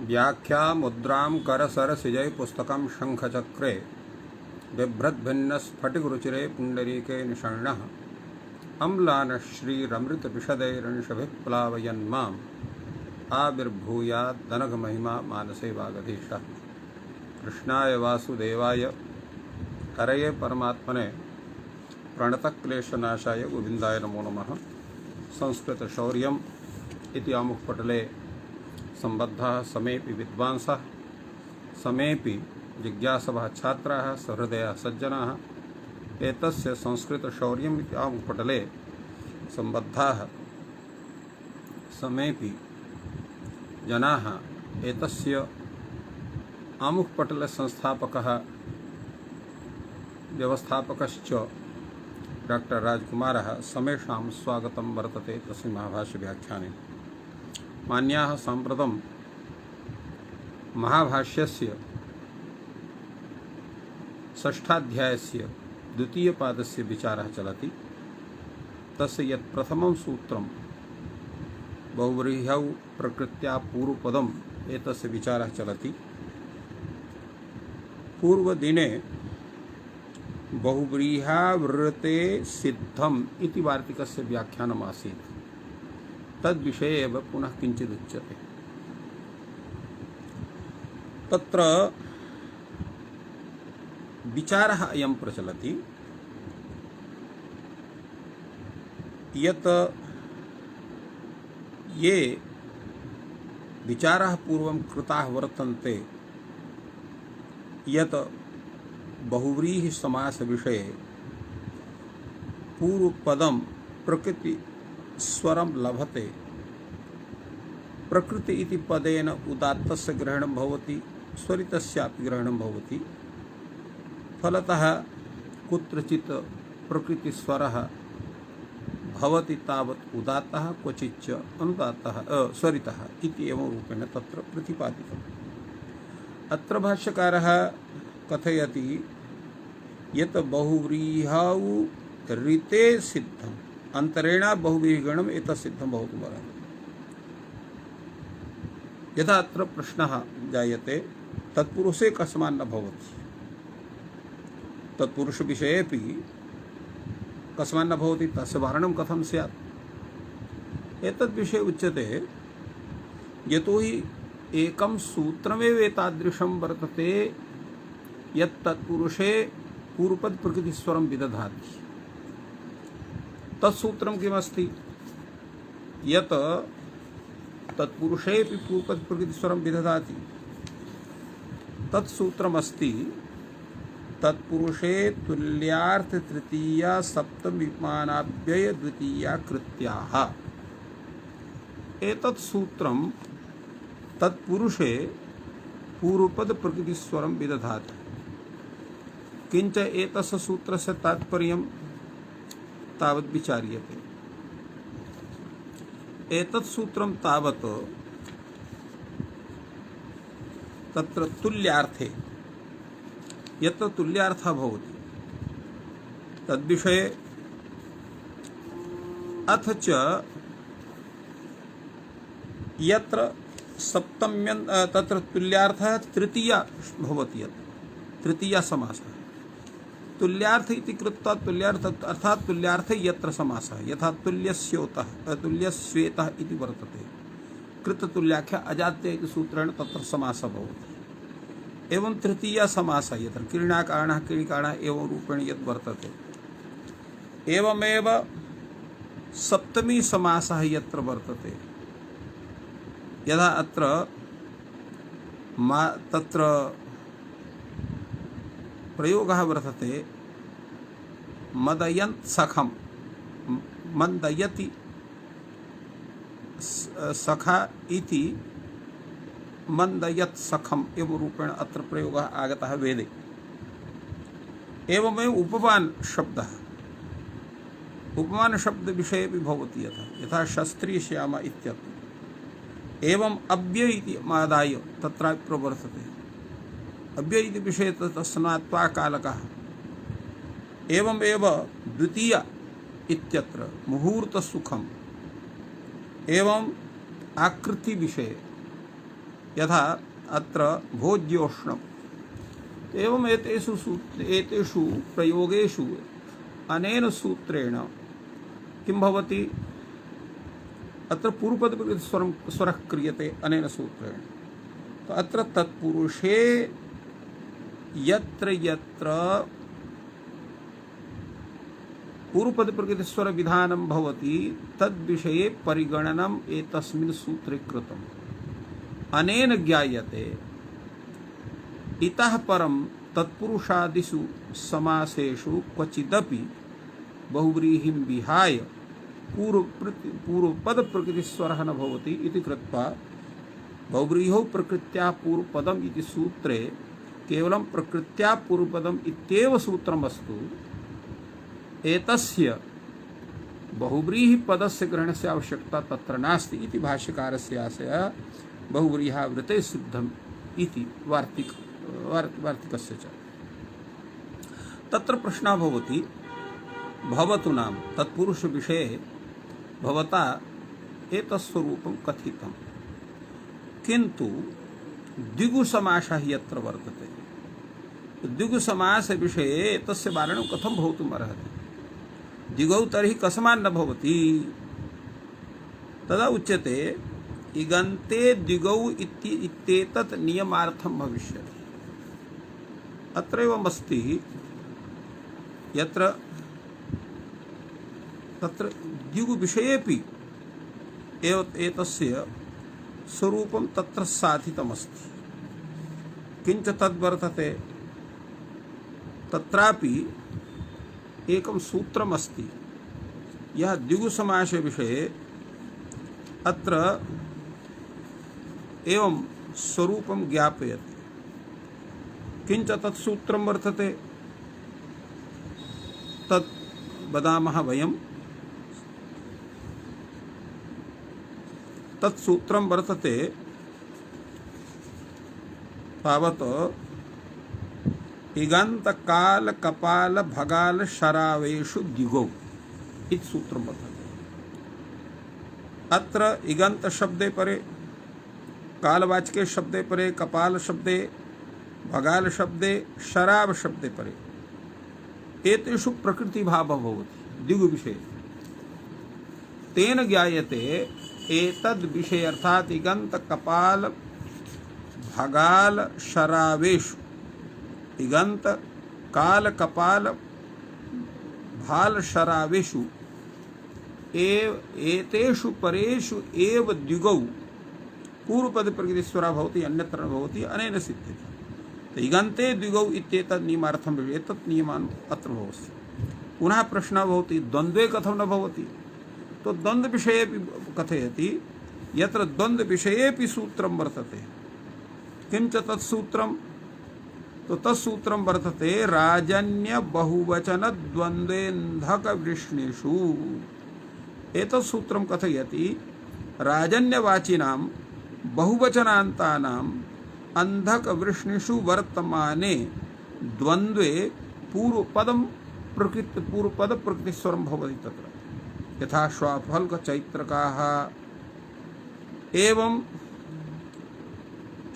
व्याख्या मुद्रां करसरसिजै पुस्तकं शङ्खचक्रे बिभ्रद्भिन्नस्फटिकरुचिरे पुण्डरीके निषण्णः अम्लानः श्रीरमृतविशदैरंशभिः प्लावयन्माम् आविर्भूयाद्दनघमहिमा मानसे वागधीशः। कृष्णाय वासुदेवाय हरये परमात्मने प्रणतक्लेशनाशाय गोविन्दाय नमो नमः। संस्कृतशौर्यम् इति आमुखपटले सम्बद्धाः समेऽपि विद्वांसः समेऽपि जिज्ञासवः छात्राः सहृदयाः सज्जनाः एतस्य संस्कृतशौर्यम् इति आमुखपटले सम्बद्धाः समेऽपि जनाः एतस्य आमुखपटलसंस्थापकः व्यवस्थापकश्च डॉक्टर राजकुमारः समेषां स्वागतं वर्तते तस्मिन् महाभाष्यव्याख्याने। मान्याः साम्प्रतं महाभाष्यस्य षष्ठाध्यायस्य द्वितीयपादस्य विचारः चलति। तस्य यत् प्रथमं सूत्रं बहुव्रीह्यौ प्रकृत्या पूर्वपदम् एतस्य विचारः चलति। पूर्वदिने बहुव्रीहावृते सिद्धम् इति वार्तिकस्य व्याख्यानम् आसीत्। तद्विषये एव पुनः किञ्चिदुच्यते। तत्र विचारः अयं प्रचलति यत् ये विचारः पूर्वं कृताः वर्तन्ते यत् बहुव्रीहि समास विषये पूर्वपदं प्रकृति स्वरं लभते। प्रकृति इति पदेन उदात्तस्य ग्रहणं भवति, स्वरितस्यापि ग्रहणं भवति। फलतः कुत्रचित् प्रकृतिस्वरः भवति तावत् उदात्तः, क्वचिच्च अनुदात्तः स्वरितः इति एवं रूपेण तत्र प्रतिपादितम्। अत्र भाष्यकारः कथयति यत् बहुव्रीहौ ऋते सिद्धम् अंतरेण बहुव्रीहिगणम् एतत् सिद्धं भवितुम् अर्हति। यथा अत्र प्रश्नः जायते तत्पुरुषे कस्मान्न भवति, तत्पुरुषविषयेपि कस्मान्न भवति तस्य वारणं कथं स्यात्। एतद्विषये उच्यते यतोहि एकं सूत्रमेव एतादृशं वर्तते यत् तत्पुरुषे पूर्वपद प्रकृतिस्वरं विदधाति। तत्सूत्रं किमस्ति यत् तत्पुरुषेऽपि पूर्वपद प्रकृतिस्वरं विदधाति। तत्सूत्रमस्ति तत्पुरुषे तुल्यार्थ तृतीया सप्तमीमानाभ्यय द्वितीया कृत्याः। एतत् सूत्रं तत्पुरुषे पूर्वपद प्रकृतिस्वरं विदधाति। किंच एतस्य सूत्रस्य तात्पर्यं तावत् विचार्यते। एतत् सूत्रं तावत् तत्र तुल्यार्थे यत्र तुल्यार्थः भवति तद्विषये, अथ च यत्र सप्तम्यं तत्र तुल्यार्थः तृतीया भवति, यत् तृतीया समासः तुल्यार्थ इति कृत्वा तुल्यार्थ अर्थात् तुल्यार्थे यत्र समासः, यथा तुल्यस्योतः तुल्यस्वेतः इति वर्तते। कृततुल्याख्य अजात्य इति सूत्रेण तत्र समासः भवति। एवं तृतीया समासः यत्र क्रीडाकारणः क्रीडिकाणः एवं रूपेण यद् वर्तते, एवमेव सप्तमी समासः यत्र वर्तते, यदा अत्र तत्र प्रयोगः वर्तते मदयन्त सखम, मन्दयति सखा इति मन्दयत् सखम एवं रूपेण अत्र प्रयोगः आगतः वेदे। एवमेव उपमान शब्दः, उपमान शब्द विषये भी भवति यथा शस्त्री श्यामा इत्यत्र। एवं अव्यय इति मादाय तत्र प्रवर्तते। अव्यय इति विषये तस्मात्त्वाकालकः। एवमेव द्वितीय इत्यत्र मुहूर्त सुखम। एवं आकृति विषये यथा अत्र भोज्योष्णम् एवं एतेषु प्रयोगेषु अनेन सूत्रेण किं भवति अत्र पूर्वपद स्वरः क्रियते अनेन सूत्रेण तो अत्र तत्पुरुषे यत्र यत्र पूर्वपद प्रकृति स्वर विधानं भवति तद्विषये परिगणनम् एतस्मिन् सूत्रे कृतम् अनेन ज्ञायते इतः परं तत्पुरुषादिषु समासेषु क्वचिदपि बहुव्रीहिं विहाय पूर्वपद प्रकृति स्वरः न भवति इति कृत्वा बहुव्रीहौ प्रकृत्या पूर्वपदम् इति सूत्रे केवलं प्रकृत्या पूर्वपदम् इत्येव सूत्रमस्तु एतस्य बहुव्रीहि पदस्य ग्रहणस्य आवश्यकता तत्र नास्ति इति भाष्यकारस्य आशयः बहुव्रीहावृते सिद्धम् इति वार्तिकस्य च तत्र प्रश्नः भवति भवतु नाम तत्पुरुष विषये भवता एतत्स्वरूपं कथितं किन्तु द्विगुसमासः यत्र वर्तते द्विगुसमास विषये एतस्य वारणं कथं भवितुम् अर्हति द्विगौ तर्हि कस्मान् न भवति तदा उच्यते इगन्ते द्विगौ इत्येतत् नियमार्थं भविष्यति अत्रैव अस्ति यत्र तत्र द्विगु विषयेपि एतस्य स्वरूपं तत्र साधितमस्ति किञ्च तद्वर्तते तत्रापि एकं सूत्रमस्ति यः द्विगुसमासे विषये अत्र एवं स्वरूपं ज्ञापयति किञ्च तत्सूत्रं वर्तते तत् वदामः वयं तत्सूत्रं वर्तते तावत् इगन्त काल कपाल भगाल शरावेषु द्विगौ इति सूत्रं वर्तते अत्र इगन्त शब्दे परे कालवाचके शब्दे परे कपाल शब्दे भगाल शब्दे शराव शब्दे परे एतेषु प्रकृतिभावः भवति द्विगु विषये तेन ज्ञायते एतद् विषय अर्थात इगन्त कपाल भगाल शरावेषु इगन्त काल कपाल भाल शरावेषु एतेषु परेषु एव द्विगौ पूर्वपद प्रकृतिस्वरः भवति अन्यत्र न भवति अनेन सिद्ध्यति तो इगन्ते द्विगौ इत्येतत् नियमार्थं एतत् नियमान् अत्र भवति पुनः प्रश्नः भवति द्वन्द्वे कथं न भवति तो द्वन्द्व विषयेपि कथयति यत्र द्वन्द्व विषयेपि सूत्रं वर्तते किञ्च तत्सूत्रं तो तत्सूत्रं वर्तते राजन्य बहुवचन द्वन्द्वेन्धक वृष्णेषु एतत् सूत्रं कथयति राजन्यवाचिनां बहुवचनान्तानाम् अन्धक वृष्णिषु वर्तमाने द्वन्द्वे पूर्वपद प्रकृतिस्वरं भवति तत्र यथा श्वाफल्क चैत्रकाः एवं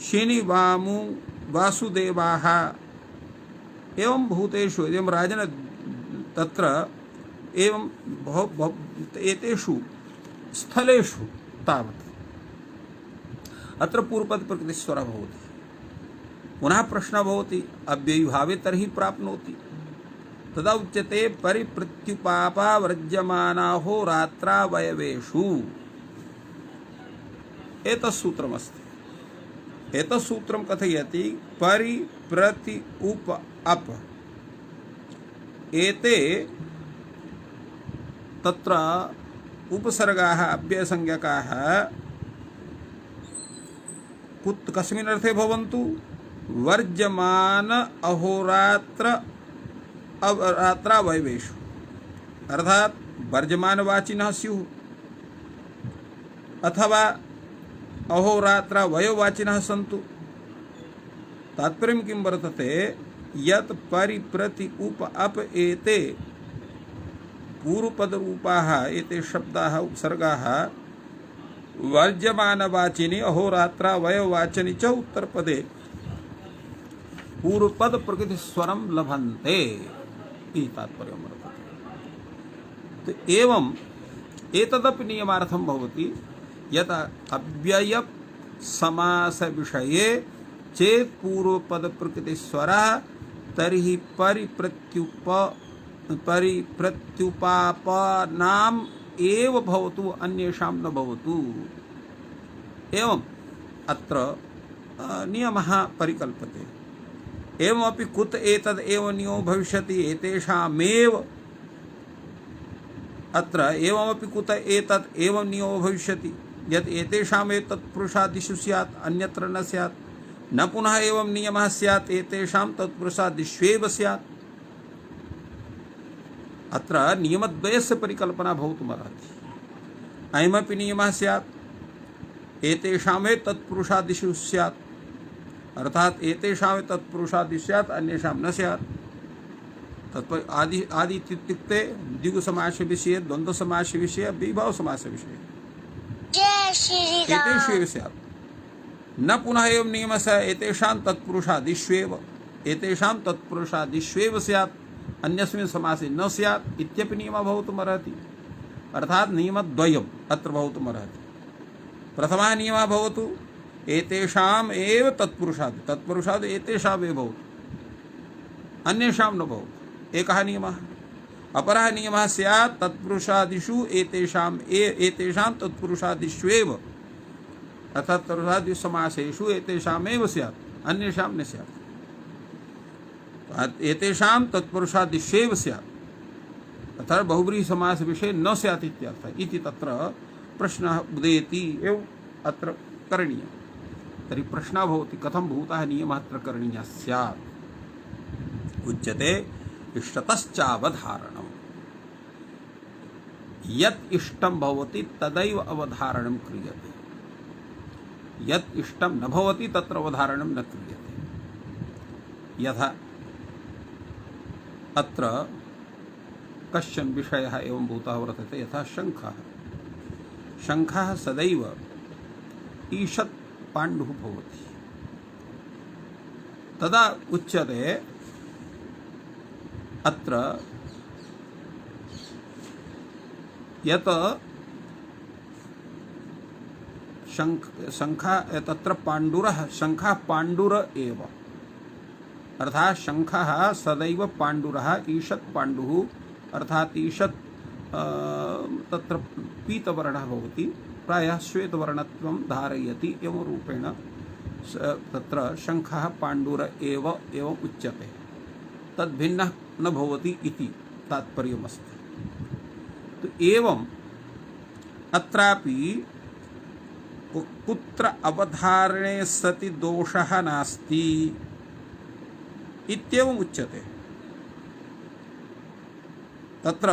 शनिवामु वासुदेवाः एवं भूतेषु एवं राजन तत्र एवं एतेषु स्थलेषु तावत् अत्र पूर्वपद प्रकृतिस्वरः भवति पुनः प्रश्नः भवति अव्ययीभावे तर्हि प्राप्नोति तदा उच्यते परिप्रत्युपापा वर्ज्यमानाहो रात्रावयवेषु एतत् सूत्रमस्ति एतत् सूत्रं कथयति परि प्रति उप अप एते तत्र उपसर्गाः अव्ययसंज्ञकाः कस्मिन् अर्थे भवन्तु वर्ज्यमान अहोरात्र रात्रावयवेषु अर्थात वर्जमानवाचिनः स्युः अथवा अहोरात्रावयवाचिनः सन्तु तात्पर्यं किं वर्तते यत् परिप्रति उप अप एते पूर्वपदरूपाः एते शब्दाः उपसर्गाः वर्ज्यमानवाचिनि अहोरात्रा वयवाचनि च उत्तरपदे पूर्वपद प्रकृति स्वरम लभन्ते इति तात्पर्यं वर्तते। तो एवं एतदपि नियमार्थं भवति यत् अव्यय समास विषये चेत् पूर्वपद प्रकृति स्वरः तर्हि परिप्रत्युपापनाम् एव भवतु अन्येषां न भवतु। एवं अत्र नियमः परिकल्पते। एवमपि कुत एतद् एव नियो भविष्यति एतेषामेव अत्र एवमपि कुत एतद् एव नियो भविष्यति यत् एतेषामेव तत्पुरुषादिषु स्यात् अन्यत्र न स्यात्। न पुनः एवं नियमः स्यात् एतेषां तत्पुरुषादिष्वेव स्यात्। अत्र नियमद्वयस्य परिकल्पना भवितुमर्हति। अयमपि नियमः स्यात् एतेषामेव तत्पुरुषादिषु स्यात्, अर्थात एतेषामेव तत्पुरुषादिषु स्यात् अन्येषां न स्यात्। तत्पर आदि इत्युक्ते द्विगु समास विषये, द्वन्द्व समास विषये, विभाव समास विषये एतेषु एव स्यात्। न पुनः एवं नियमः एतेषां तत्पुरुषादिष्वेव, एतेषां तत्पुरुषादिष्वेव स्यात्, अन्यस्मिन् समासे न स्यात् इत्यपि नियमः भवितुमर्हति। अर्थात नियमद्वयम् अत्र भवितुमर्हति। प्रथमः नियमः भवतु एतेषाम् एव तत्पुरुषादि, तत्पुरुषादि एतेषाम् एव भवतु, अन्येषां न भवतु, एकः नियमः। अपरः नियमः स्यात् तत्पुरुषादिषु एतेषां तत्पुरुषादिष्वेव, अर्थात् तत्पुरुषादिषु समासेषु एतेषामेव स्यात्, अन्येषां न स्यात्। एतेषां तत्पुरुषादिष्वेव स्यात्, अर्थात् बहुव्रीहि समास विषये न स्यात् इत्यर्थः। इति तत्र प्रश्नः उदेति एव अत्र करणीयः। तर्हि प्रश्नः भवति कथं भूतः नियमः अत्र करणीयः स्यात्। उच्यते इष्टतश्चावधारणम्। यत् इष्टं भवति तदैव अवधारणं क्रियते, यत् इष्टं न भवति तत्र अवधारणं न क्रियते। यथा अत्र कश्चन विषयः एवं भूतः वर्तते, यथा शङ्खः। शङ्खः सदैव ईषत् पाण्डुः भवति। तदा उच्यते अत्र यत् शङ्खः तत्र पाण्डुरः, शङ्खः पाण्डुर एव, अर्थात् शङ्खः सदैव पाण्डुरः, ईषत् पाण्डुः, अर्थात् ईषत् तत्र पीतवर्णः भवति, प्रायः श्वेतवर्णत्वं धारयति। एवं रूपेण तत्र शङ्खः पाण्डुर एव एवम् उच्यते। तद्भिन्नः न भवति इति तात्पर्यमस्ति। तो एवम् अत्रापि कुत्र अवधारणे सति दोषः नास्ति इत्येवम् उच्यते। तत्र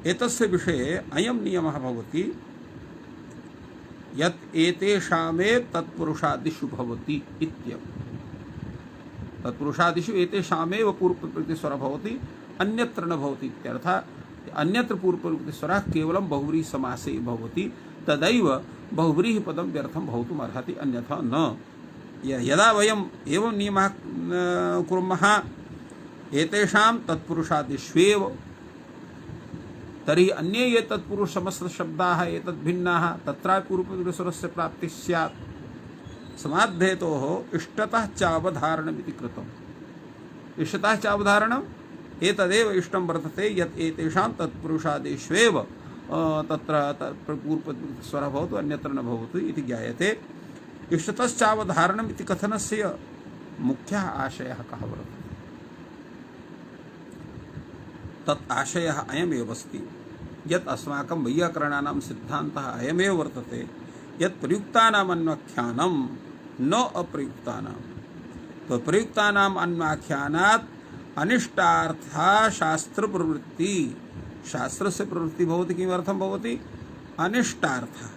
एतस्य विषये अयं नियमः भवति यत् एतेषामेव तत्पुरुषादिषु भवति इत्येवं। तत्पुरुषादिषु एतेषामेव पूर्वप्रकृतिस्वरः भवति, अन्यत्र न भवति इत्यर्थः। अन्यत्र पूर्वप्रकृतिस्वरः केवलं बहुव्रीहि समासे भवति, तदैव बहुव्रीहि पदं व्यर्थं भवितुमर्हति, अन्यथा न। यदा वयम् एवं नियमः कुर्मः एतेषां तत्पुरुषादिष्वेव, तर्हि अन्ये ये तत्पुरुष समस्तशब्दाः एतद्भिन्नाः तत्रापि पूर्वप्रकृतिस्वरस्य प्राप्तिः स्यात्। समाद्धेतोः इष्टतः चावधारणमिति कृतम्। इष्टतः चावधारणम् एतदेव इष्टं वर्तते यत् एतेषां तत्पुरुषादिष्वेव तत्र पूर्वप्रकृतिस्वरः भवतु, अन्यत्र न भवतु इति ज्ञायते। इष्टतश्चावधारणम् इति कथनस्य मुख्यः आशयः कः वर्तते? तत् आशयः अयमेव अस्ति यत् अस्माकं वैयाकरणानां सिद्धान्तः अयमेव वर्तते यत् प्रयुक्तानाम् अन्वाख्यानं न अप्रयुक्तानां। तो प्रयुक्तानाम् अन्वाख्यानात् अनिष्टार्था शास्त्रप्रवृत्ति, शास्त्रस्य प्रवृत्ति भवति। किमर्थं भवति? अनिष्टार्थः,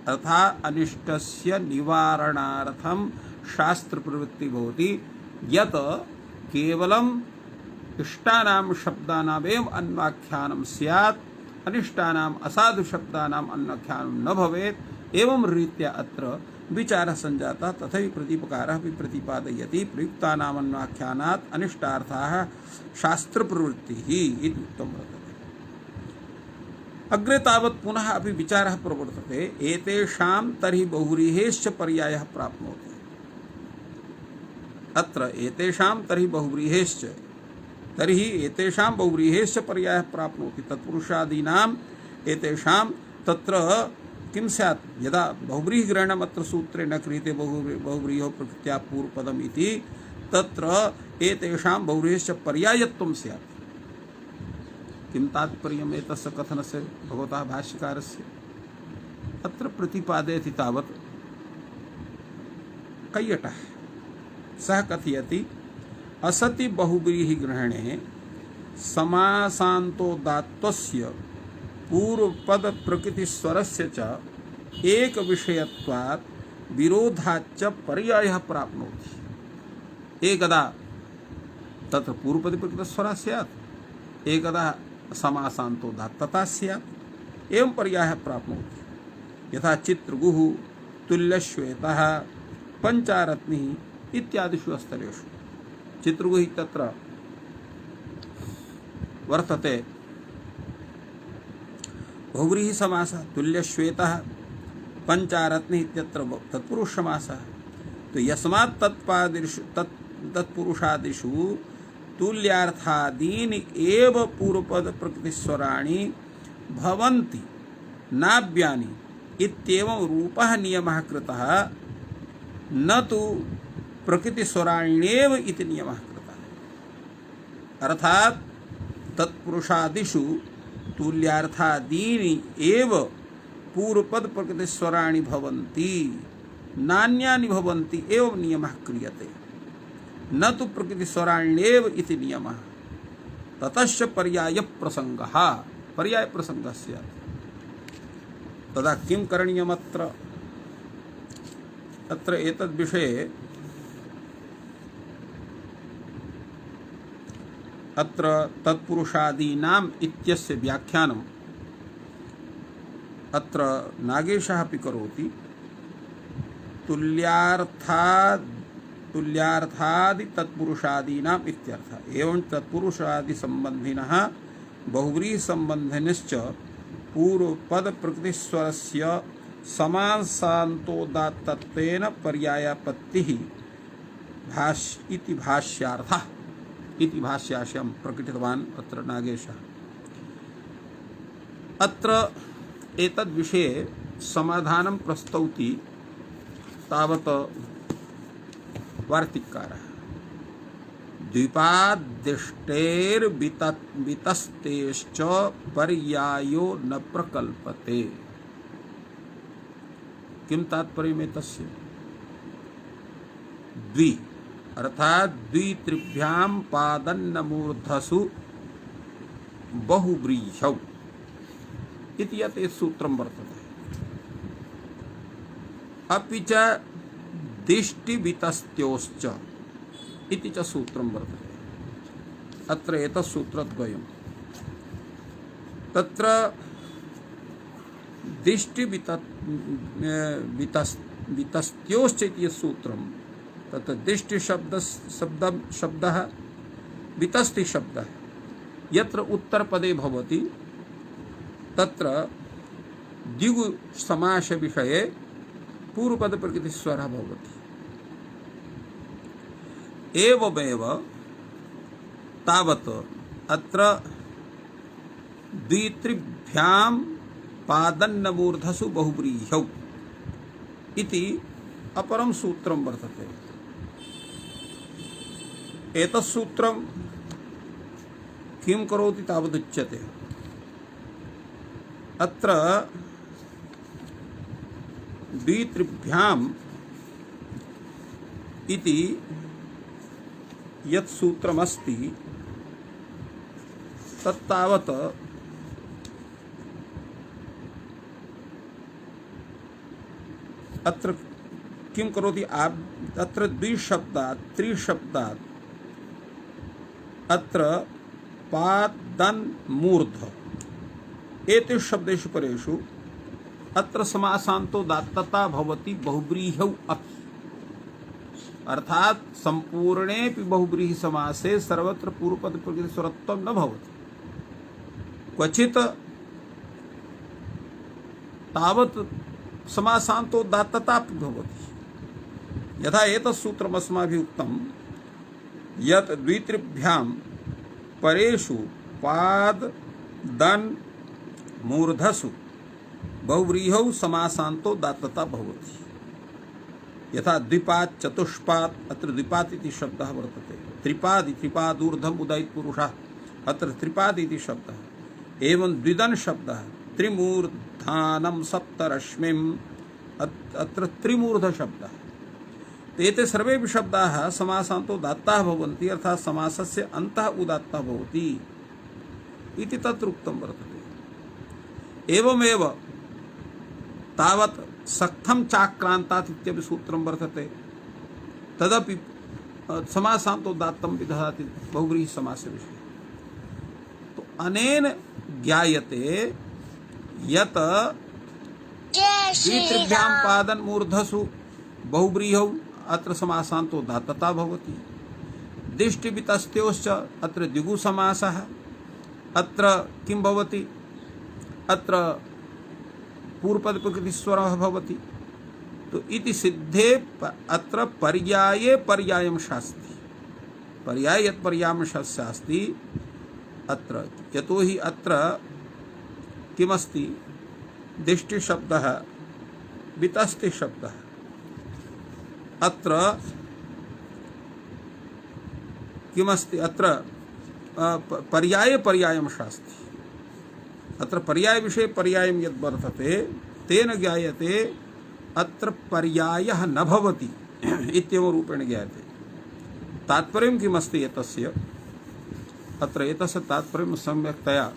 अर्थात् अनिष्टस्य निवारणार्थं शास्त्रप्रवृत्ति भवति। यत् केवलम् इष्टानां शब्दानामेव अन्वाख्यानं स्यात्, अनिष्टानाम् असाधु शब्दानाम् अन्याख्यानं न भवेत् एवं रीत्या अत्र विचारः सञ्जातः तथैव प्रतिपकारः अपि प्रतिपादयति प्रयुक्तानाम् अन्याख्यानात् अनिष्टार्थाः शास्त्रप्रवृत्तिः इति उक्तं वर्तते। अग्रे तावत् पुनः अपि विचारः प्रवर्तते एतेषां तर्हि बहुव्रीहेश्च पर्यायः प्राप्नोति। अत्र एतेषां तर्हि बहुव्रीहेश्च तर्हि एतेषां बहुव्रीहेश्च पर्यायः प्राप्नोति तत्पुरुषादीनाम् एतेषां तत्र किं स्यात् यदा बहुव्रीहिग्रहणम् अत्र सूत्रे न क्रियते बहुव्रीहो प्रकृत्या पूर्वपदम् इति तत्र एतेषां बहुव्रीहेश्च पर्यायत्वं स्यात्। किं तात्पर्यम् एतस्य कथनस्य भगवतः भाष्यकारस्य? अत्र प्रतिपादयति तावत् कैयटः सः कथयति असति बहुव्रीहिग्रहणे समासान्तोदात्तस्य पूर्वपद प्रकृतिस्वरस्य च एक विषयत्वात् विरोधाच्च पर्यायः प्राप्नोति। एकदा तत्र पूर्वपद प्रकृतिस्वरः स्यात् एकदा समासान्तोदात्तता स्यात् एवं पर्यायः प्राप्नोति। यथा चित्रगुः तुल्यश्वेतः पञ्चारत्निः इत्यादिषु स्तरेषु चित्रगुः तत्र वर्तते बहुव्रीहि समासः तुल्यश्वेतः पञ्चारत्निः इत्यत्र तत्पुरुष समासः। तो यस्मात् तत्पुरुषादिषु तुल्यार्थादीनि एव पूर्वपद प्रकृतिस्वराणि भवन्ति नाव्यानि इत्येवं रूपः नियमः कृतः न तु प्रकृतिस्वराण्येव इति नियमः कृतः। अर्थात् तत्पुरुषादिषु तुल्यार्थादीनि एव पूर्वपद प्रकृतिस्वराणि भवन्ति नान्यानि भवन्ति एवं नियमः क्रियते न तु प्रकृतिस्वराण्येव इति नियमः। ततश्च पर्याय प्रसंगः स्यात्। तदा किं करणीयमत्र? अत्र एतद्विषये अत्र तत्पुरुषादीनाम् इत्यस्य व्याख्यानम् अत्र नागेशः अपि करोति। तुल्यार्थादि तत्पुरुषादीनाम् इत्यर्थः। एवं तत्पुरुषादि संबंधिनः बहुव्रीहि संबंधिनश्च पूर्वपद प्रकृतिस्वरस्य समासान्तोदात्तत्वेन पर्यायापत्तिः इति भाष्यार्थः इति भाष्याशयं प्रकटितवान् अत्र नागेशः। अत्र एतद्विषये समाधानं प्रस्तौति तावत् वार्तिककारः। द्विपाद्दृष्टेर्वितस्तेश्च पर्यायो न प्रकल्पते। किं तात्पर्यम् एतस्य? द्वि अर्थात द्वित्रिभ्यां पादन्नमूर्धसु बहुव्रीह्यौ इति यत् सूत्रं वर्तते। अपि च दिष्टिवितस्त्योश्च इति च सूत्रं वर्तते। अत्र एतत् सूत्रद्वयं तत्र दिष्टिवितस्त्योश्च इति यत् सूत्रं तत्र दिष्टि शब्दः वितस्ति शब्दः यत्र उत्तरपदे भवति तत्र द्विगु समास विषये पूर्वपद प्रकृतिस्वरः भवति। एवमेव तावत् अत्र द्वित्रिभ्यां पादन्नमूर्धसु बहुव्रीह्यौ इति अपरं सूत्रं वर्तते। एतत् सूत्रं किं करोति तावदुच्यते। अत्र द्वित्रिभ्याम् इति यत् सूत्रमस्ति तत्तावत् अत्र किं करोति अत्र द्विशब्दात् त्रिशब्दात् अत्र पादन् मूर्ध एतेषु शब्देषु परेषु अत्र समासान्तो दात्तता भवति बहुव्रीह्यौ अपि, अर्थात संपूर्णेऽपि बहुव्रीहि समासे सर्वत्र पूर्वपद प्रकृति स्वरत्वं न भवति, क्वचित् तावत् समासान्तो दात्ततापि भवति। यथा एतत् सूत्रम् अस्माभिः उक्तं यत् द्वित्रिभ्यां परेषु पाद दन मूर्धसु बहुव्रीहौ समासान्तो दात्तता भवति। यथा द्विपाद चतुष्पाद, अत्र द्विपाद इति शब्दः वर्तते, त्रिपाद त्रिपादूर्धम् उदयित पुरुषः, अत्र त्रिपाद इति शब्दः, एवं द्विदन शब्दः, त्रिमूर्धानं सप्तरश्मिम्, अत्र त्रिमूर्ध शब्दः। एते सर्वेपि शब्दाः समासान्तो दात्ताः भवन्ति, अर्थात् समासस्य अन्तः उदात्तः भवति इति तत्र उक्तं वर्तते। एवमेव तावत् सक्थं चाक्रान्तात् इत्यपि सूत्रं वर्तते, तदपि समासान्तो दात्तं विदधाति बहुव्रीहि समासस्य विषये। तो अनेन ज्ञायते यत् द्वित्रिभ्यां पादन मूर्धसु बहुव्रीहौ अत्र समासान्तो दात्तता भवति। दिष्टिवितस्त्योश्च अत्र द्विगु समासः, अत्र किं भवति, अत्र पूर्वपद प्रकृतिस्वरः भवति। तो इति सिद्धे अत्र पर्याये पर्यायं शास्ति, पर्याय यत् पर्यायं शास्ति अत्र, यतोहि अत्र किमस्ति, दिष्टि शब्दः वितस्ति शब्दः, अत्र किमस्ति, अत्र पर्याये पर्यायं शास्ति, अत्र पर्याय विषये पर्यायं यद् वर्तते तेन ज्ञायते अत्र पर्यायः न भवति इत्येवं रूपेण ज्ञायते। तात्पर्यं किमस्ति एतस्य, अत्र एतस्य तात्पर्यं सम्यक्तया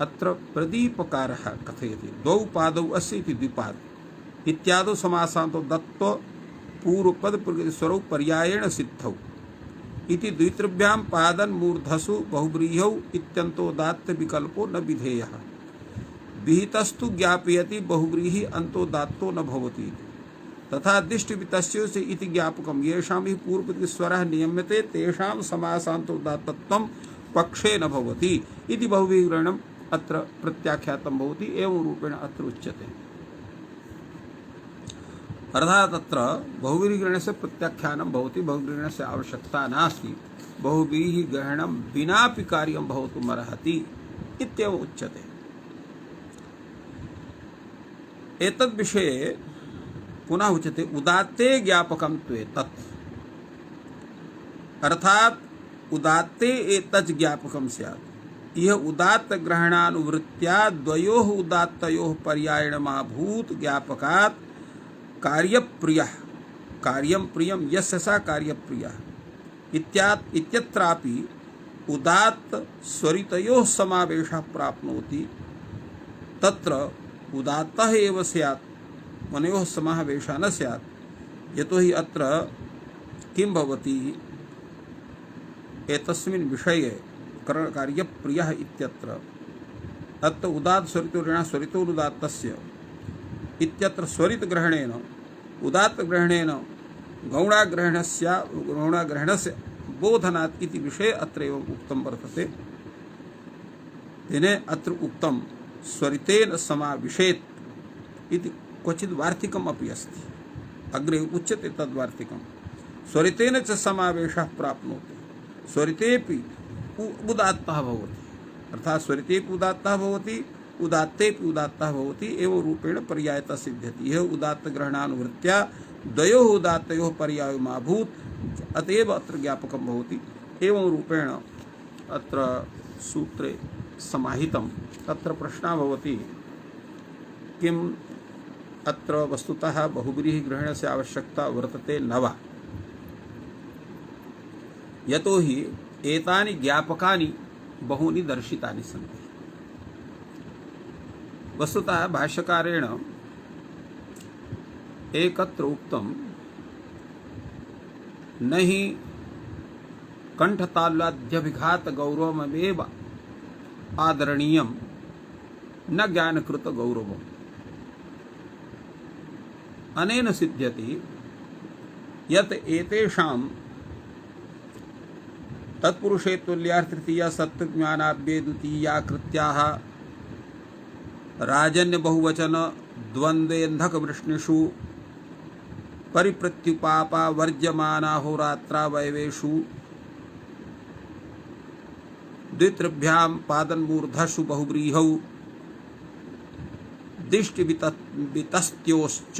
अत्र प्रदीपकारः कथयति। द्वौ पादौ अस्य इति द्विपाद इत्यादौ समासान्तो दत्तो पूर्वपद प्रकृतिस्वरौ पर्यायेण सिद्धौ इति द्वित्रिभ्यां पादन मूर्धसु बहुव्रीहौ इत्यन्तो दात्त विकल्पो न विधेयः। विहितस्तु ज्ञापयति बहुव्रीहि अन्तो दात्तो न भवति। तथा दिष्टिवितस्य इति ज्ञापकं येषां हि पूर्वप्रकृतिस्वरः नियम्यते तेषां समासान्तो दात्तत्वं पक्षे न भवति इति बहुव्रीहिग्रहणम् अत्र प्रत्याख्यातं भवति। एवं रूपेण अत्र उच्यते। अर्थात अत्र बहुव्रीहिग्रहणस्य प्रत्याख्यानं भवति, बहुव्रीहिग्रहणस्य आवश्यकता नास्ति, बहुव्रीहिग्रहणं विनापि कार्यं भवितुमर्हति इत्येव उच्यते। एतद् विषये पुनः उच्यते उदात्ते ज्ञापकं त्वेतत्, अर्थात उदात्ते एतत् ज्ञापकं स्यात्। यह उदात्त ग्रहणानुवृत्त्या द्वयोः उदात्तयोः पर्यायणमाभूत ज्ञापकात् कार्यप्रियः, कार्यं प्रियं यस्य सा कार्यप्रियः इत्यत्रापि उदात्त स्वरितयोः समावेशः प्राप्नोति। तत्र उदात्तः एव स्यात्, मनयोः समावेशः न स्यात्। यतोहि अत्र किं भवति, एतस्मिन् विषये कार्यप्रियः इत्यत्र अत्र उदात्त स्वरितो स्वरितोनुदात्तस्य इत्यत्र स्वरितग्रहणेन उदात्तग्रहणेन गौणाग्रहणस्य बोधनात् इति विषये अत्र एव उक्तं वर्तते। तेन अत्र उक्तं स्वरितेन समाविशेत् इति क्वचित् वार्तिकम् अपि अस्ति, अग्रे उच्यते तद्वार्तिकं। स्वरितेन च समावेशः प्राप्नोति, स्वरितेपि उदात्तः भवति, अर्थात् स्वरितेपि उदात्तः भवति, उदात्तेपि उदात्तः भवति। एवं रूपेण पर्यायता सिद्ध्यति। यह उदात्त ग्रहणानुवृत्त्या द्वयोः उदात्तयोः पर्यायमाभूत, अतएव अत्र ज्ञापकं भवति। एवं रूपेण अत्र सूत्रे समाहितम्। अत्र प्रश्नः भवति, किम् अत्र वस्तुतः बहुव्रीहिग्रहणस्य आवश्यकता वर्तते न वा? यतोहि एतानि ज्ञापकानि बहूनि दर्शितानि सन्ति। वस्तुतः भाष्यकारेण एकत्र उक्तं न हि कंठतालवाद्यभिघात गौरवमेव आदरणीयं न ज्ञानकृत गौरवम् अनेन सिद्ध्यति यत् एतेषां तत्पुरुषे तुल्यार्थ तृतीया सत्त्वज्ञानाभ्ये द्वितीया कृत्याः राजन्य बहुवचन द्वन्द्वेन्धक वृष्णिषु परिप्रत्युपापा वर्ज्यमाना होरात्रा वैवेषु द्वित्रिभ्यां पादन्मूर्धषु बहुव्रीहौ दिष्टिवितस्त्योश्च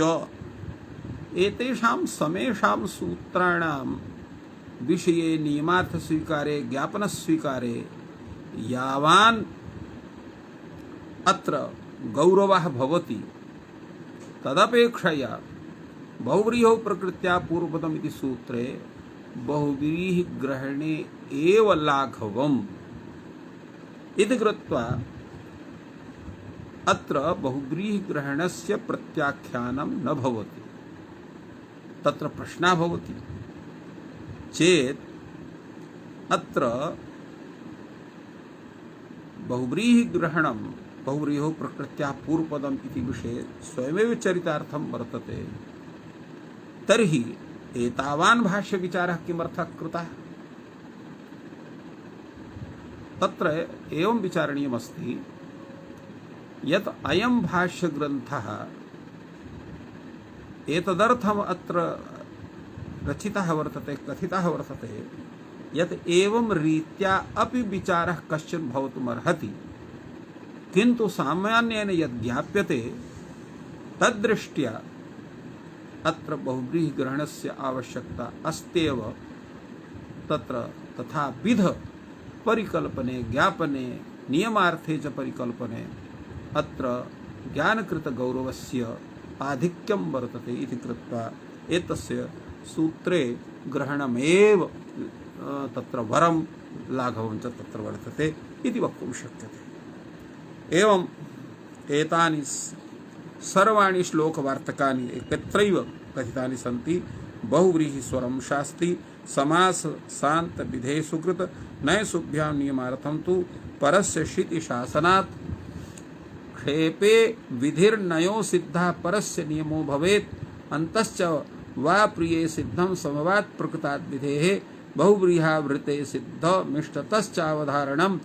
एतेषां समेषां सूत्राणां विषये नियमार्थ स्वीकारे ज्ञापन स्वीकारे यावान् अत्र गौरवः भवति तदपेक्षया बहुव्रीहौ प्रकृत्या पूर्वपदम् इति सूत्रे बहुव्रीहि ग्रहणे एव लाघवम् इति कृत्वा अत्र बहुव्रीहि ग्रहणस्य प्रत्याख्यानं न भवति। तत्र प्रश्नः भवति चेत् अत्र बहुव्रीहि ग्रहणं बहुव्रीहौ प्रकृत्याः पूर्वपदम् इति विषये स्वयमेव चरितार्थं वर्तते, तर्हि एतावान् भाष्यविचारः किमर्थः कृतः? तत्र एवं विचारणीयमस्ति यत् अयं भाष्यग्रन्थः एतदर्थम् अत्र रचितः वर्तते, कथितः वर्तते यत् एवं रीत्या अपि विचारः कश्चन भवितुमर्हति, किन्तु सामान्येन यद् ज्ञाप्यते तद्दृष्ट्या अत्र बहुव्रीहि ग्रहणस्य आवश्यकता अस्त्येव। तत्र तथाविध परिकल्पने ज्ञापने नियमार्थे च परिकल्पने अत्र ज्ञानकृत गौरवस्य आधिक्यं वर्तते इति कृत्वा एतस्य सूत्रे ग्रहणमेव तत्र वरं लाघवं च तत्र वर्तते इति वक्तुं शक्यते। एवं एतानि सर्वाणि श्लोकवार्तकानि एकत्रैव कथितानि सन्ति। बहुव्रीहि स्वरं शास्ति समास शांत विधेषु कृत नयसुभ्यां नियमार्थं तु परस्य शिति शासनात् क्षेपे विधिर्नयो सिद्धः परस्य नियमो भवेत् अन्तश्च वा प्रिये सिद्धं समवात् प्रकृतात् विधेः बहुव्रीहावृते सिद्ध मिष्टतश्चावधारणं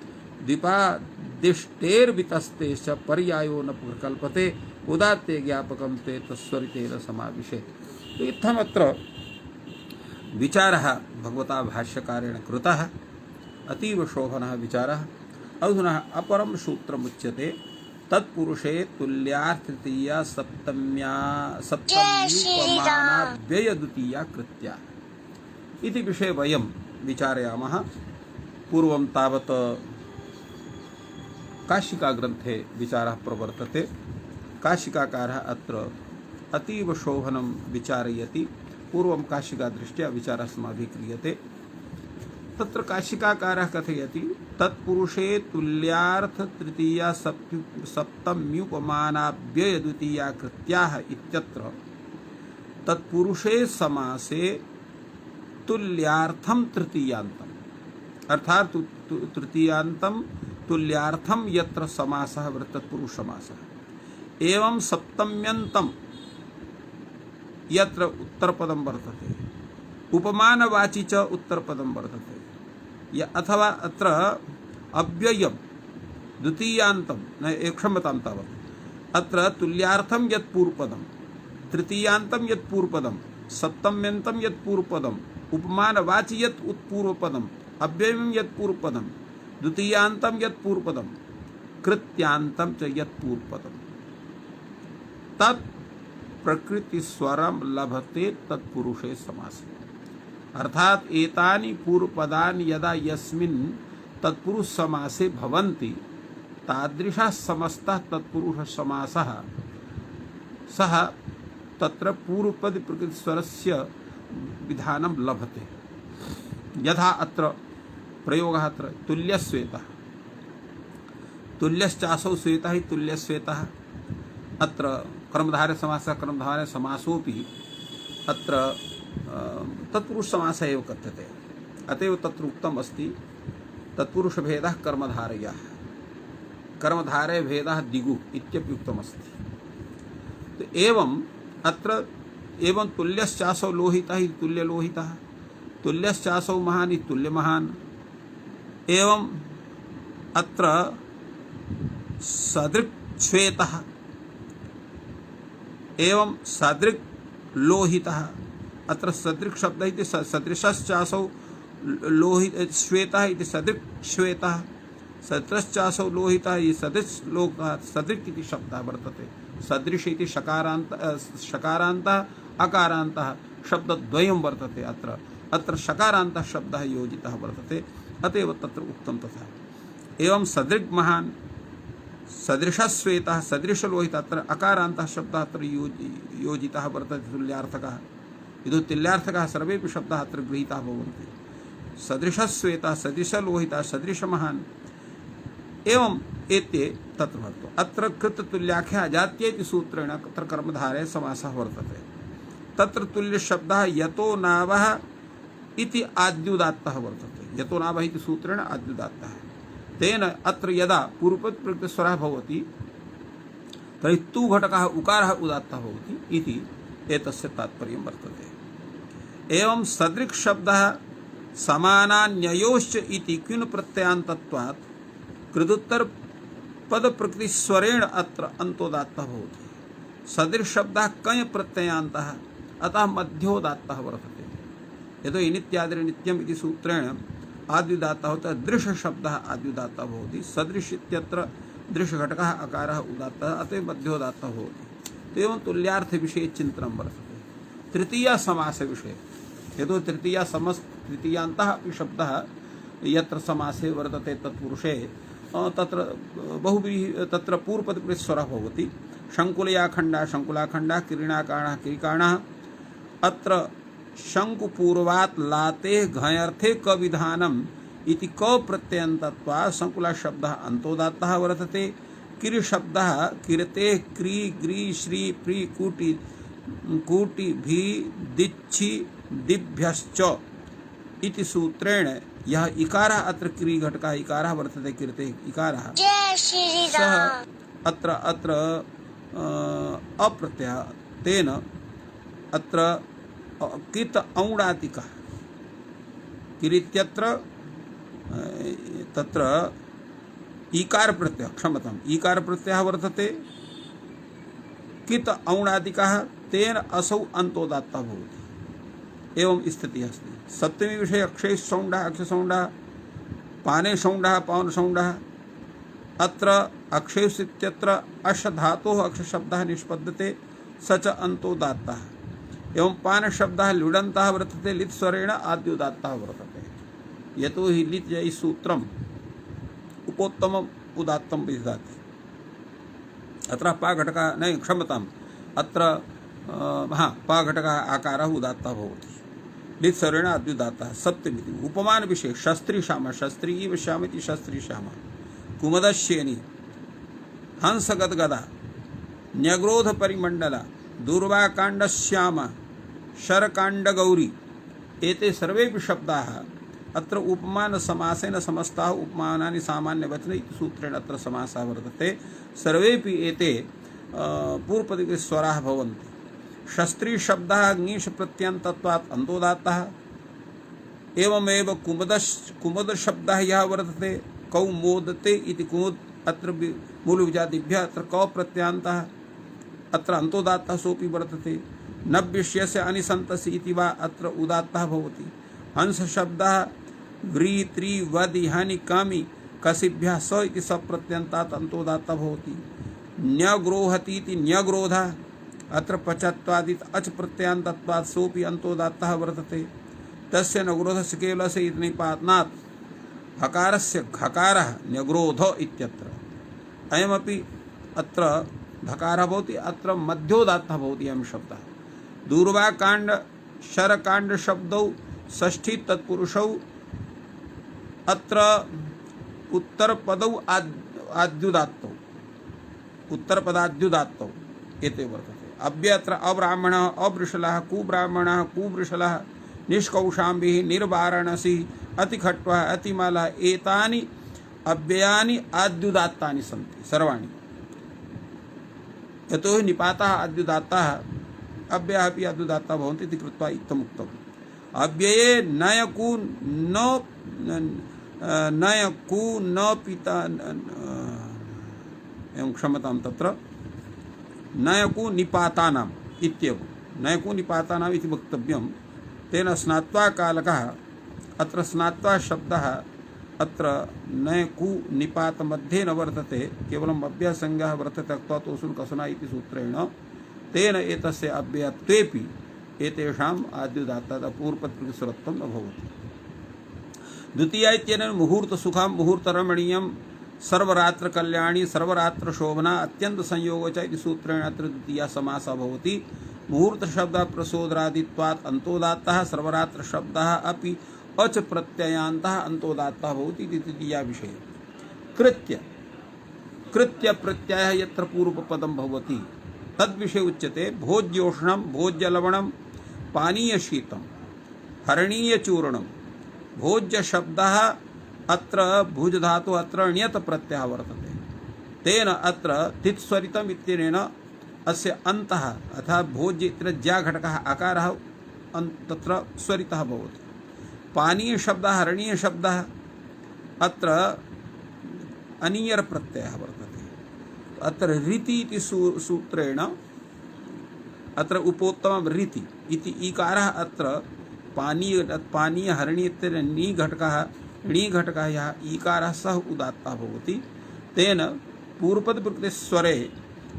द्विपादिष्टेर्वितस्तेश्च पर्यायो न प्रकल्पते उदात्ते ज्ञापकं ते तत्स्वरितेन समाविशेत्। तो इत्थमत्र विचारः भगवता भाष्यकारेण कृतः, अतीव शोभनः विचारः। अधुना अपरं सूत्रमुच्यते तत्पुरुषे तुल्यार्थ तृतीया सप्तम्युपमानाव्यय द्वितीया कृत्या इति विषये वयं विचारयामः। पूर्वं तावत् काशिका ग्रन्थे विचारः प्रवर्तते। काशिकाकारः अत्र अतीव शोभनं विचारयति। पूर्वं काशिका दृष्ट्या विचारः अस्माभिः क्रियते। तत्र काशिकाकारः कथयति तत्पुरुषे तुल्यार्थ तृतीया सप्तम्युपमानाव्यय द्वितीया कृत्याः इत्यत्र तत्पुरुषे समासे तुल्यार्थं तृतीयान्तम् अर्थात तृतीयान्तं तुल्यार्थं यत्र समासः तत्पुरुष समासः एवं सप्तम्यन्तं यत्र उत्तरपदं वर्तते उपमानवाची च उत्तरपदं वर्तते अथवा अत्र अव्ययं द्वितीयान्तं न क्षम्यतां तावत् अत्र तुल्यार्थं यत् पूर्वपदं तृतीयान्तं यत् पूर्वपदं सप्तम्यन्तं यत् पूर्वपदं उपमानवाची यत् उत्पूर्वपदम् अव्ययं यत् पूर्वपदं द्वितीयान्तं यत् पूर्वपदं कृत्यान्तं च यत् पूर्वपदं तत् प्रकृति स्वरम लभते तत्पुरुषे समासे। अर्थात एतानि पूर्वपदानि यदा यस्मिन् तत्पुरुष समासे भवन्ति तादृशः समस्तः तत्पुरुष समासः सः तत्र पूर्वपद प्रकृति स्वरस्य विधानं लभते। यथा अत्र प्रयोगः अत्र तुल्यश्वेतः तुल्यश्चासौ श्वेतः हि तुल्यश्वेतः अत्र कर्मधारय समासः कर्मधारय समासोऽपि अत्र तत्पुरुष समासः एव कथ्यते। अतएव तत्र उक्तम् अस्ति तत्पुरुषभेदः कर्मधारयः कर्मधारय भेदः दिगु इत्यपि उक्तमस्ति। तो एवं अत्र एवं तुल्यश्चासौ लोहितः इति तुल्यलोहितः, तुल्यश्चासौ महान् इति तुल्यमहान्। एवं अत्र सदृक् श्वेतः एवं सदृक् लोहितः। अत्र सदृक् शब्दः इति सदृशश्चासौ लोहित श्वेतः इति सदृक् श्वेतः, सदृश्चासौ लोहितः इति सदृश लोकः। सदृक् इति शब्दः वर्तते। सदृश इति शकारान्तः अकारान्तः शब्दद्वयं वर्तते। अत्र शकारान्तः शब्दः योजितः वर्तते, अतएव तत्र उक्तं तथा। एवं सदृग् महान् सदृशश्वेतः सदृशलोहितः, अत्र अकारान्तः शब्दः अत्र योजितः वर्तते तुल्यार्थकः। यदि तुल्यार्थकः सर्वेपि शब्दाः अत्र गृहीताः भवन्ति। सदृशश्वेतः सदृशलोहितः सदृशमहान् एवं एते तत्र वर्तते। अत्र कृततुल्याख्या अजात्य इति सूत्रेण तत्र कर्मधारय समासः वर्तते। तत्र तुल्यशब्दः यतो नावः इति आद्युदात्तः वर्तते। यतो नावः इति सूत्रेण आद्युदात्तः। तेन अत्र यदा पूर्वपद प्रकृतिस्वरः भवति तर्हि तु घटकः उकारः उदात्तः भवति इति एतस्य तात्पर्यं वर्तते। एवं सदृक् शब्दः समानान्ययोश्च इति क्विन् प्रत्ययान्तत्वात् कृदुत्तर पद प्रकृतिस्वरेण अत्र अन्तोदात्तः भवति। सदृक् शब्दः कञ् प्रत्ययान्तः, अतः मध्योदात्तः वर्तते। यतो नित्यादिर नित्यम् इति सूत्रेण आद्युदात्तः होता दृश शब्दः आद्युदात्तः भवति। सदृश इत्यत्र दृश घटकः अकारः उदात्तः, अतः मध्योदात्तः भवति। तो एवं तुल्यार्थ विषये चिन्तनं वर्तते। तृतीया समास विषये यतो तृतीयांतः अपि शब्दः यत्र समासे वर्तते तत्पुरुषे तत्र बहुव्रीहि तत्र पूर्वपदप्रतिस्वरः भवति। शङ्कुलयाखण्डः शङ्कुलाखण्डः, किरीणाकाणः किरीकाणः। अत्र शङ्कुपूर्वात् लाते घयर्थे कविधानम् इति क प्रत्ययन्तत्वात् शङ्कुला शब्दः अन्तोदात्तः वर्तते। किरि शब्दः किरते क्री ग्री श्री प्री कूटि कूटि भी दिच्छि दिभ्यश्च इति सूत्रेण यह इकारः अत्र क्री घटकः इकारः वर्तते। किरते इकारः सः अत्र अप्रत्ययः। तेन अत्र कित औणातिकः किरित्यत्र तत्र ईकार प्रत्यय क्षमताम् ईकार प्रत्ययः वर्तते। कित औणादिकः तेन असौ अन्तोदात्तः भवति। एवं स्थितिः अस्ति। सप्तमी विषये अक्षय सौण्डः अक्षसौण्डः, पाने सौण्डः पावन सौण्डः। अत्र अक्षयस् इत्यत्र अश धातोः अक्षशब्दः निष्पद्यते, स च अन्तोदात्तः। एवं पान शब्दः लुडन्तः वर्तते, लित् स्वरेण आद्युदात्तः वर्तते। यतो हि लित् इति सूत्रम् उपोत्तमम् उदात्तं विदधाति। अत्र पा घटकः न क्षमताम् अत्र पा घटकः आकारः उदात्तः भवति। लित् स्वरेण आद्युदात्तः। सप्तमी उपमान विषये शस्त्री श्याम शस्त्री इव श्याम इति शस्त्री श्याम, कुमदश्येनी हंसगदगदा न्यग्रोध परिमण्डला दूर्वाकाण्डश्याम शरकाण्डगौरी। एते सर्वेपि शब्दाः अत्र उपमान समासेन समस्ताः। उपमानानि सामान्यवचने इति सूत्रेण अत्र समासः वर्तते। सर्वेपि एते पूर्वपदस्वराः भवन्ति। शस्त्री शब्दः ङीष प्रत्ययन्तत्वात् अन्तोदात्तः। एवमेव कुमुद शब्दः यः वर्तते कौमोदते इति कुमुद अत्र मूलविजातिभ्यः अत्र कौ प्रत्ययान्तः अत्र अन्तोदात्तः सोऽपि वर्तते। नव्यस्य अनिसन्तसि इति वा अत्र उदात्तः भवति। हंस शब्दः व्री त्री वदि हनि कामि कसिभ्यः स इति सप्रत्ययन्तात् अन्तोदात्तः भवति। न्यग्रोहति इति न्यग्रोधः अत्र पचत्वादित अच प्रत्ययान्तत्वात् सोऽपि अन्तोदात्तः वर्तते। तस्य नग्रोधस्य केवलस्य इति निपातनात् हकारस्य घकारः न्यग्रोध इत्यत्र। अयमपि अत्र धकारः भवति, अत्र मध्योदात्तः भवति। अयं शब्दः दूर्वाकाण्ड शरकाण्ड शब्दौ षष्ठी तत्पुरुषौ अत्र उत्तरपदौ आद्युदात्तौ उत्तरपदाद्युदात्तौ एते वर्तते। अव्यत्र अब्राह्मणः अवृषलः कुब्राह्मणः कुवृषलः निष्कौशाम्बिः निर्वाराणसी अतिखट्वः अतिमालः एतानि अव्ययानि आद्युदात्तानि सन्ति सर्वाणि। यतो हि निपाताः आद्युदात्ताः अव्ययाः अपि आद्युदात्ताः भवन्ति इति कृत्वा इत्थमुक्तम्। अव्यये नयकु न पिता एवं क्षमतां तत्र नयकु निपातानाम् इत्येवं नयकु निपातानाम् इति वक्तव्यं। तेन स्नात्वा कालकः अत्र स्नात्वा शब्दः अत्र नयकु निपात मध्ये न वर्तते, केवलम् अव्ययसंज्ञः वर्तते अक्त्वा तोसुन् कसना इति सूत्रेण। तेन एतस्य अव्ययत्वेपि एतेषाम् आद्युदात्तात् पूर्वपत्प्रतिस्वरत्वं न भवति। द्वितीया इत्यनेन मुहूर्तसुखं मुहूर्तरमणीयं सर्वरात्रकल्याणी सर्वरात्रशोभना अत्यन्तसंयोगो च इति सूत्रेण अत्र द्वितीया समासः भवति। मुहूर्तशब्दः प्रसोदरादित्वात् अन्तोदात्तः, सर्वरात्रशब्दः अपि अच प्रत्ययान्तः अन्तोदात्तः भवति इति तृतीया विषये। कृत्य प्रत्ययः यत्र पूर्वपदं भवति तद्विषये उच्यते। भोज्योष्णं भोज्यलवणं पानीयशीतं हरणीयचूर्णं। भोज्यशब्दः अत्र भुज धातु अत्र ण्यत् प्रत्ययः वर्तते। तेन अत्र तित्स्वरितम् इत्यनेन अस्य अन्तः अर्थात् भोज्य इत्यत्र ज्या घटकः अकारः तत्र स्वरितः भवति। पानीय शब्दः हरणीय शब्दः अत्र अनीयर प्रत्ययः वर्तते। अत्र रीति इति सूत्रेण अत्र उपोत्तमं रीति इति ईकारः अत्र पानीय हरणीय इत्यनेन नी घटकः यः ईकारः सः उदात्तः भवति। तेन पूर्वपद प्रकृते स्वरे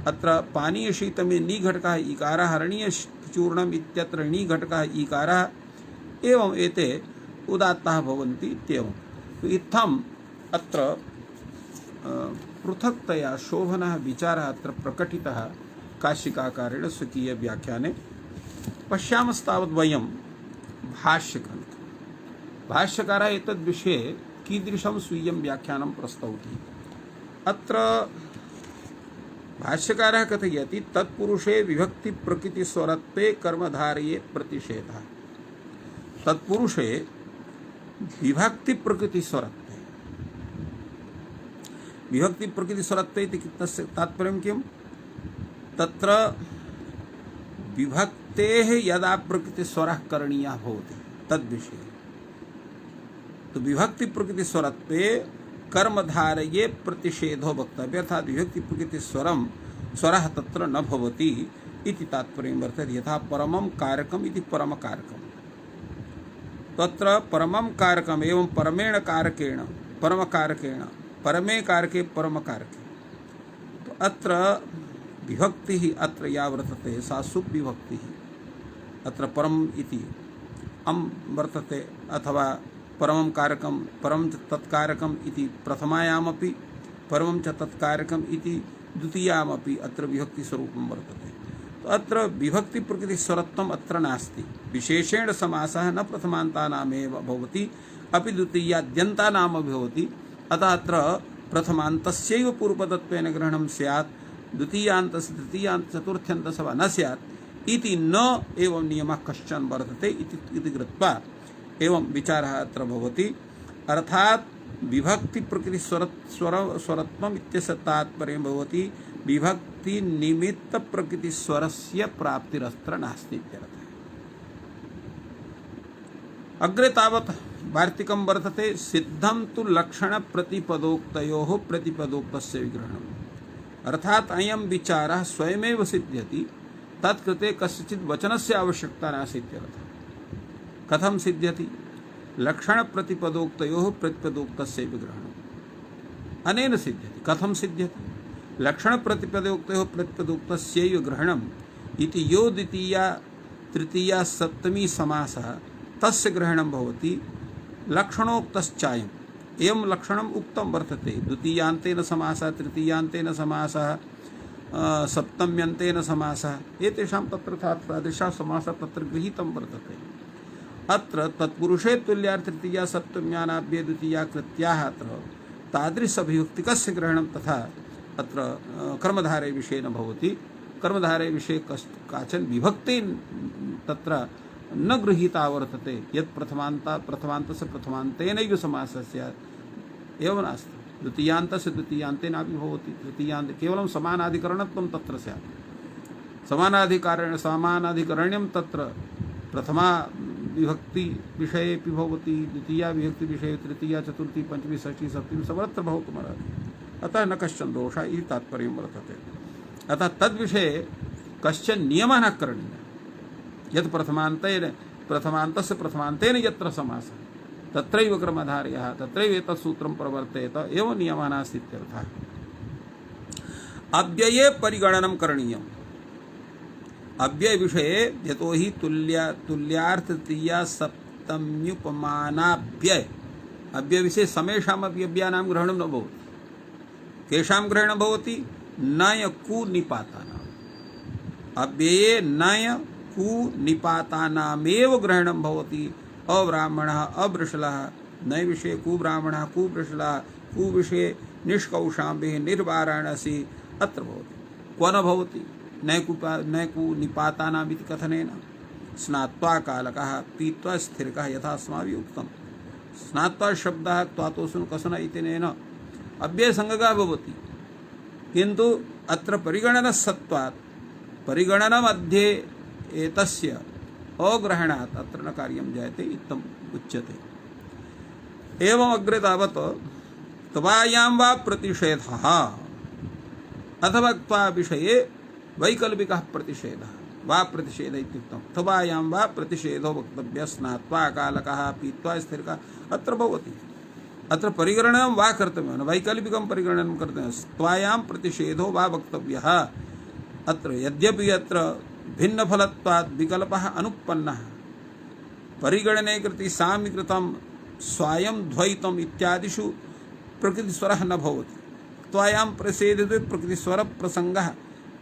अत्र पानीय शीतमे नी घटकः ईकारः हरणीय चूर्णम् इत्यत्र णी घटकः ईकारः एवं एते उदात्ताः भवन्ति इत्येवम्। इत्थम् अत्र पृथक्तया शोभनः विचारः अत्र प्रकटितः काशिकाकारेण स्वकीय व्याख्याने। पश्यामस्तावत् वयं भाष्यग्रन्थः। भाष्यकारः एतद्विषये कीदृशं स्वीयं व्याख्यानं प्रस्तौति। अत्र भाष्यकारः कथयति तत्पुरुषे विभक्ति प्रकृतिस्वरत्वे कर्मधारये प्रतिषेधः। तत्पुरुषे विभक्ति प्रकृतिस्वरत्वे विभक्ति प्रकृतिस्वरत्वे इति तस्य तात्पर्यं किं? तत्र विभक्तेः यदा प्रकृतिस्वरः करणीयः भवति तद्विषये। तो विभक्ति प्रकृतिस्वरत्वे कर्मधारये प्रतिषेधो वक्तव्यः, अर्थात् विभक्ति प्रकृतिस्वरः तत्र न भवति इति तात्पर्यं वर्तते। यथा परमं कारकम् इति परमकारकम्, तत्र परमं कारकम् एवं परमेण कारकेण परमकारकेण परमे कारके परमकारके। तो अत्र विभक्तिः अत्र या वर्तते सा सुविभक्तिः। अत्र परम इति अं वर्तते, अथवा परमं कारकं परं च तत्कारकम् इति प्रथमायामपि परमं च तत्कारकम् इति द्वितीयामपि अत्र विभक्तिस्वरूपं वर्तते। तो अत्र विभक्तिप्रकृतिस्वरत्वम् अत्र नास्ति। विशेषेण समासः न प्रथमान्तानामेव भवति अपि द्वितीयाद्यन्तानाम भवति। अतः अत्र प्रथमान्तस्यैव पूर्वपदत्वेन ग्रहणं स्यात्, द्वितीयान्तस्य तृतीयान्त चतुर्थ्यन्तस्य वा न स्यात् इति न एवं नियमः कश्चन वर्तते इति कृत्वा एवं विचारः अत्र भवति। अर्थात् विभक्ति प्रकृति स्वरत्वम् इत्यस्य तात्पर्यं भवति विभक्ति निमित्त प्रकृति स्वरस्य प्राप्तिरस्त्र नास्ति इत्यर्थः। अग्रे तावत् वार्तिकं वर्तते सिद्धं तु लक्षण प्रतिपदोक्तयोः प्रतिपदोक्तस्य विग्रहणम्। अर्थात् अयं विचारः स्वयमेव सिद्ध्यति, तत्कृते कस्यचित् वचनस्य आवश्यकता नास्ति इत्यर्थः। कथं सिद्ध्यति? लक्षण प्रतिपदोक्तयोः प्रतिपदोक्तस्य विग्रहणम् अनेन सिद्ध्यति। कथं सिद्ध्यति? लक्षण प्रतिपदोक्तयोः प्रतिपदोक्तस्यैव ग्रहणम् इति यो द्वितीया तृतीया सप्तमी समासः तस्य ग्रहणं भवति। लक्षणोक्तश्चायम् एवं लक्षणम् उक्तं वर्तते। द्वितीयान्तेन समासः, तृतीयान्तेन समासः, सप्तम्यन्तेन समासः, एतेषां तत्र तादृशः समासः तत्र गृहीतं वर्तते। अत्र तत्पुरुषे तुल्यार्थ तृतीया सप्तम्यानाभ्ये द्वितीया कृत्याः अत्र तादृशविभक्तिकस्य ग्रहणं तथा अत्र कर्मधारय विषये न भवति। कर्मधारय विषये काचन विभक्ति तत्र न गृहीता वर्तते। यत् प्रथमान्तस्य प्रथमान्तेनैव समासः स्यात् एवं नास्ति। द्वितीयान्तस्य द्वितीयान्तेनापि भवति। तृतीयान्त केवलं समानाधिकरणत्वं तत्र स्यात्। समानाधिकरण्यं तत्र प्रथमा विभक्ति विषयेपि भवति, द्वितीया विभक्ति विषये तृतीया चतुर्थी पंचमी षष्ठी सप्तमी सर्वत्र भवितुमर्हति। अतः न कश्चन दोषः इति तात्पर्यं वर्तते। अतः तद्विषये कश्चन नियमः न करणीयः। यत् प्रथमान्तस्य प्रथमान्तेन यत्र समासः तत्रैव क्रमधारयः तत्रैव एतत् सूत्रं प्रवर्तेत एवं नियमः नास्ति इत्यर्थः। अव्यये परिगणनं करणीयम्। अव्यय विषये यतो हि तुल्यार्थ तृतीया सप्तम्युपमानाव्यय अव्यय विषये समेषामपि अव्ययानां ग्रहणं न भवति। केषां ग्रहणं भवति? नय कु निपातानाम्। अव्यये नय कु निपातानामेव ग्रहणं भवति। अब्राह्मणः अवृषलः नय विषये कुब्राह्मणः कुवृषलः कुविषये निष्कौशाम्बिः निर्वाराणसी अत्र भवति। क्व न भवति? नैकु निपातानाम् इति कथनेन स्नात्वा कालकः पीत्वा स्थिरकः यथा अस्माभिः उक्तं। स्नात्वा शब्दः त्वातोऽसुन कसन इत्यनेन अव्ययसंज्ञकः भवति, किन्तु अत्र परिगणनसत्वात् परिगणनमध्ये एतस्य अग्रहणात् अत्र न कार्यं जायते इत्थम् उच्यते। एवम् अग्रे तावत् त्वायां वा प्रतिषेधः अथवा त्वा विषये वैकल्पिकः प्रतिषेधः वा प्रतिषेधः इत्युक्तम्। त्वायां वा प्रतिषेधो वक्तव्यः। स्नात्वा कालकः पीत्वा स्थिरकः अत्र भवति। अत्र परिगणनं वा कर्तव्यं, वैकल्पिकं परिगणनं कर्तव्यं। त्वायां प्रतिषेधो वा वक्तव्यः। अत्र यद्यपि अत्र भिन्नफलत्वात् विकल्पः अनुत्पन्नः परिगणने कृते साम्यकृतं स्वायं द्वैतम् इत्यादिषु प्रकृतिस्वरः न भवति। त्वायां प्रतिषेधे प्रकृतिस्वरप्रसङ्गः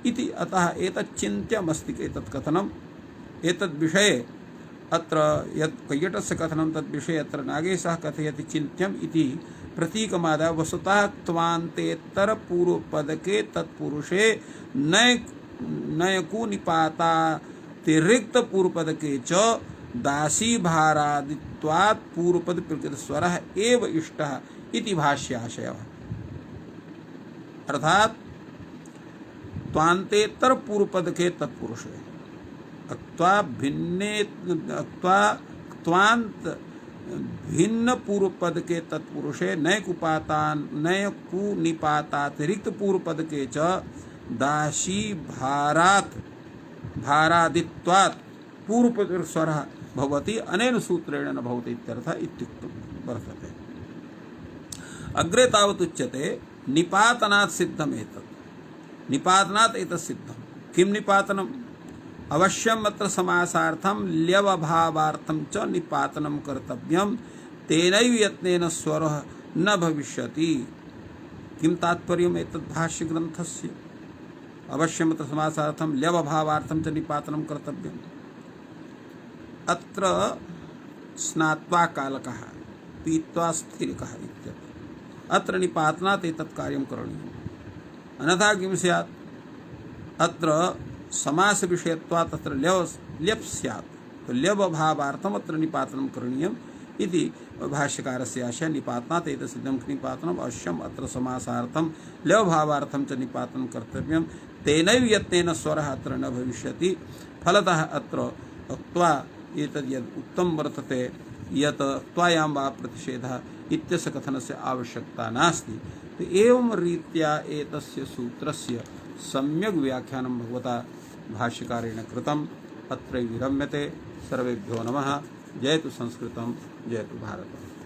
इति अतः एतत् चिन्त्यमस्ति एतत् कथनम्। एतद्विषये अत्र यत् कैयटस्य कथनं तद्विषये अत्र नागेशः कथयति चिन्त्यम् इति प्रतीकमादाय वस्तुतः त्वान्तेतरपूर्वपदके तत्पुरुषे नयकु निपातातिरिक्तपूर्वपदके च दासीभारादित्वात् पूर्वपद प्रकृतिस्वरः एव इष्टः इति भाष्याशयः। अर्थात त्वान्तेतर पूर्वपद के तत्पुरुषे त्वांत भिन्न पूर्वपद के तत्पुरुषे नयकु निपातातिरिक्त पूर्वपद के च दासी भारादित्वात् पूर्वपद स्वरः भवति अनेन सूत्रेण न भवति इत्यर्थः इत्युक्तं वर्तते। अग्रे तावत् उच्यते निपातनात् सिद्धम् एतत्। निपातनात् एतत् सिद्धं। किं निपातनम्? अवश्यम् अत्र समासार्थं ल्यवभावार्थं च निपातनं कर्तव्यं। तेनैव यत्नेन स्वरः न भविष्यति। किं तात्पर्यम् एतत् भाष्यग्रन्थस्य? अवश्यम् अत्र समासार्थं ल्यवभावार्थं च निपातनं कर्तव्यम्। अत्र स्नात्वा कालकः पीत्वा स्थिरकः इत्यत्र अत्र निपातनात् एतत् कार्यं करणीयम्। अन्यथा किं स्यात्? अत्र समास विषयत्वात् अत्र ल्यप् स्यात्। तो ल्यवभावार्थम् अत्र निपातनं करणीयम् इति भाष्यकारस्य आशयः। निपातनात् एतत् सिद्धं निपातनम् अवश्यम् अत्र समासार्थं ल्यवभावार्थं च निपातनं कर्तव्यं। तेनैव यत्नेन स्वरः अत्र न भविष्यति। फलतः अत्र त्वा एतद् यद् उक्तं वर्तते यत् त्वायां वा प्रतिषेधः इत्यस्य कथनस्य आवश्यकता नास्ति। तो एवं रीत्या एतस्य सूत्रस्य सम्यग् व्याख्यानं भगवता भाष्यकारेण कृतम्। अत्र विरम्यते। सर्वेभ्यो नमः। जयतु संस्कृतं, जयतु भारतम्।